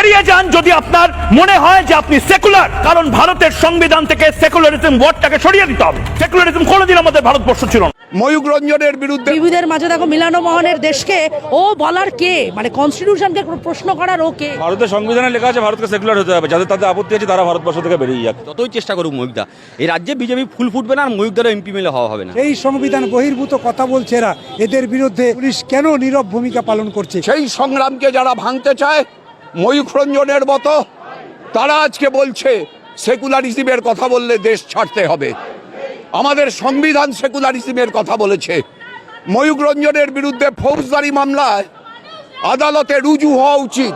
এড়িয়ে যান যদি আপনার মনে হয় যে আপনি সেকুলার, কারণ ভারতের সংবিধান থেকে সেকুলারিজম ওয়ার্ডটাকে সরিয়ে দিতে হবে। সেকুলারিজম কোনোদিন আমাদের ভারতবর্ষ ছিল না। ময়ূক রঞ্জনের বিরুদ্ধে বিবিধের মাঝে দেখো মিলানো মোহনের দেশকে ও বলার কে, মানে কনস্টিটিউশনকে প্রশ্ন করার ও কে? ভারতের সংবিধানে লেখা আছে ভারতকে সেকুলার হতে হবে, যাদের তাদের আপত্তি আছে তারা ভারতবর্ষ থেকে বেরিয়ে যাক। যতই চেষ্টা করুক ময়ূকদা, এই রাজ্যে বিজেপি ফুল ফুটবে না, আর ময়ূকদারও এমপি মেলে হওয়া হবে না। এই সংবিধান বহির্ভূত কথা বলছে এরা, এদের বিরুদ্ধে পুলিশ কেন নীরব ভূমিকা পালন করছে? সেই সংগ্রামকে যারা ভাঙতে চায় ময়ূক রঞ্জনের মতো, তারা আজকে বলছে সেকুলারিজমের কথা বললে দেশ ছাড়তে হবে। আমাদের সংবিধান সেকুলারিজমের কথা বলেছে। ময়ূক রঞ্জনের বিরুদ্ধে ফৌজদারি মামলায় আদালতে রুজু হওয়া উচিত,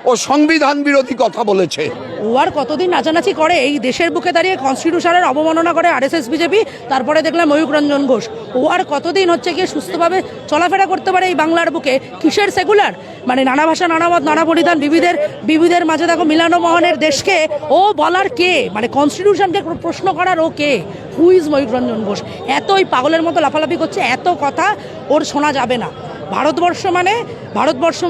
ও সংবিধান বিরোধী কথা বলেছে। ও আর কতদিন নাচানাচি করে এই দেশের বুকে দাঁড়িয়ে কনস্টিটিউশনের অবমাননা করে আরএসএস বিজেপি, তারপরে দেখলাম ময়ূক রঞ্জন ঘোষ। ও আর কতদিন হচ্ছে গিয়ে সুস্থভাবে চলাফেরা করতে পারে এই বাংলার বুকে? কিসের সেকুলার? মানে নানা ভাষা, নানা মত, নানা পরিধান, বিবিধের মাঝে দেখো মিলানো মোহনের দেশকে ও বলার কে, মানে কনস্টিটিউশনকে প্রশ্ন করার ও কে? Who is Mayukh Ranjan Ghosh? এতই পাগলের মতো লাফালাফি করছে, এত কথা ওর শোনা যাবে না। ভারতবর্ষ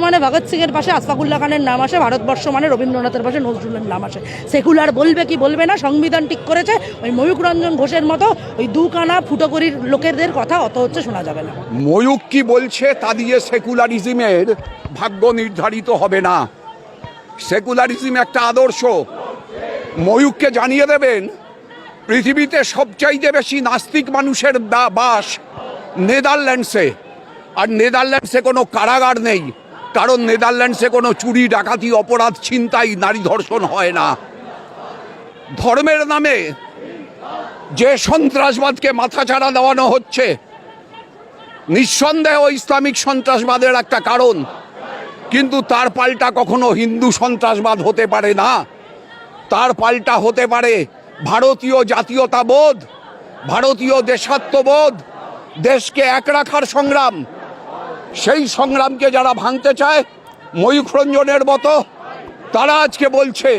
মানে ভগৎ সিংয়ের পাশে আশফাকুল্লাহ খানের নাম আসে, ভারতবর্ষ মানে রবীন্দ্রনাথের পাশে নজরুলের নাম আসে। সেকুলার বলবে কি বলবে না, সংবিধান ঠিক করেছে। ওই ময়ূক রঞ্জন ঘোষের মতো ওই দুকানা ফুটোকরির লোকেদের কথা অত হচ্ছে শোনা যাবে না। ময়ূক কি বলছে তা দিয়ে সেকুলারিজমের ভাগ্য নির্ধারিত হবে না। সেকুলারিজম একটা আদর্শ। ময়ূককে জানিয়ে দেবেন পৃথিবীতে সবচাইতে বেশি নাস্তিক মানুষের বাস নেদারল্যান্ডসে। আর নেদারল্যান্ডসে কোনো কারাগার নেই, কারণ নেদারল্যান্ডসে কোনো চুরি, ডাকাতি, অপরাধ, ছিনতাই, নারী ধর্ষণ হয় না। ধর্মের নামে যে সন্ত্রাসবাদকে মাথাচাড়া দেওয়ানো হচ্ছে, নিঃসন্দেহ ইসলামিক সন্ত্রাসবাদের একটা কারণ, কিন্তু তার পাল্টা কখনো হিন্দু সন্ত্রাসবাদ হতে পারে না। তার পাল্টা হতে পারে ভারতীয় জাতীয়তাবোধ, ভারতীয় দেশাত্মবোধ, দেশকে এক রাখার সংগ্রাম। সেই সংগ্রামকে যারা ভাঙতে চায় ময়ূক রঞ্জনের মতো, তারা আজকে বলছে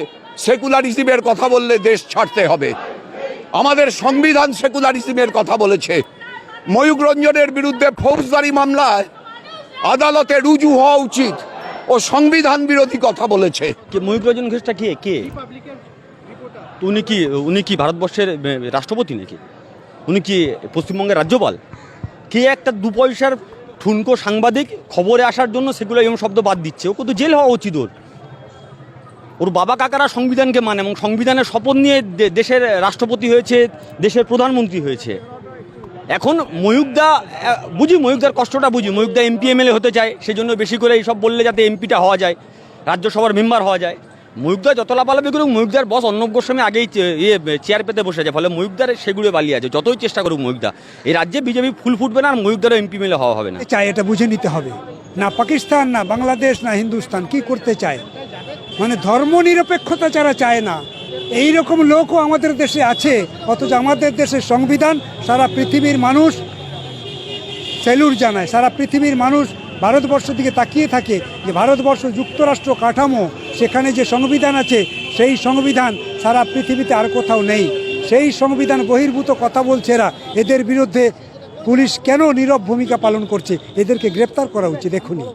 সেকুলারিজমের কথা বললে দেশ ছাড়তে হবে। আমাদের সংবিধান সেকুলারিজমের কথা বলেছে। ময়ূক রঞ্জনের বিরুদ্ধে ফৌজদারি মামলায় আদালতে রুজু হওয়া উচিত, ও সংবিধান বিরোধী কথা বলেছে। ময়ূক রঞ্জন ঘোষটা কে? উনি কি ভারতবর্ষের রাষ্ট্রপতি নাকি? উনি কি পশ্চিমবঙ্গের রাজ্যপাল? কে একটা দু পয়সার ঠুনকো সাংবাদিক খবরে আসার জন্য সেকুলারিজম শব্দ বাদ দিচ্ছে? ও কত জেল হওয়া উচিত। ওর বাবা কাকারা সংবিধানকে মানে এবং সংবিধানের শপথ নিয়ে দেশের রাষ্ট্রপতি হয়েছে, দেশের প্রধানমন্ত্রী হয়েছে। এখন ময়ূকদার কষ্টটা বুঝি। ময়ূকদা এমপি এমএলএ হতে চায়, সেজন্য বেশি করে এইসব বললে যাতে এমপিটা হওয়া যায়, রাজ্যসভার মেম্বার হওয়া যায়। ময়ূকদা যত লাফালাফি করুক, ময়ূকদার বস অর্ণব গোস্বামী আগেই চেয়ার পেতে বসে আছে, ফলে ময়ূকদার সেগুলো বালিয়ে আছে। যতই চেষ্টা করুক ময়ূকদা, এই রাজ্যে বিজেপি ফুল ফুটবে না, আর ময়ূকদারও এমপি মেলে হওয়া হবে না। চাই এটা বুঝে নিতে হবে। না পাকিস্তান, না বাংলাদেশ, না হিন্দুস্তান কি করতে চায়, মানে ধর্ম নিরপেক্ষতা যারা চায় না, এই রকম লোকও আমাদের দেশে আছে। অথচ আমাদের দেশের সংবিধান সারা পৃথিবীর মানুষ স্যালুট জানায়। সারা পৃথিবীর মানুষ ভারতবর্ষের দিকে তাকিয়ে থাকে যে ভারতবর্ষ যুক্তরাষ্ট্র কাঠামো, সেখানে যে সংবিধান আছে সেই সংবিধান সারা পৃথিবীতে আর কোথাও নেই। সেই সংবিধান বহির্ভূত কথা বলছে এরা, এদের বিরুদ্ধে পুলিশ কেন নীরব ভূমিকা পালন করছে? এদেরকে গ্রেপ্তার করা উচিত এখনই।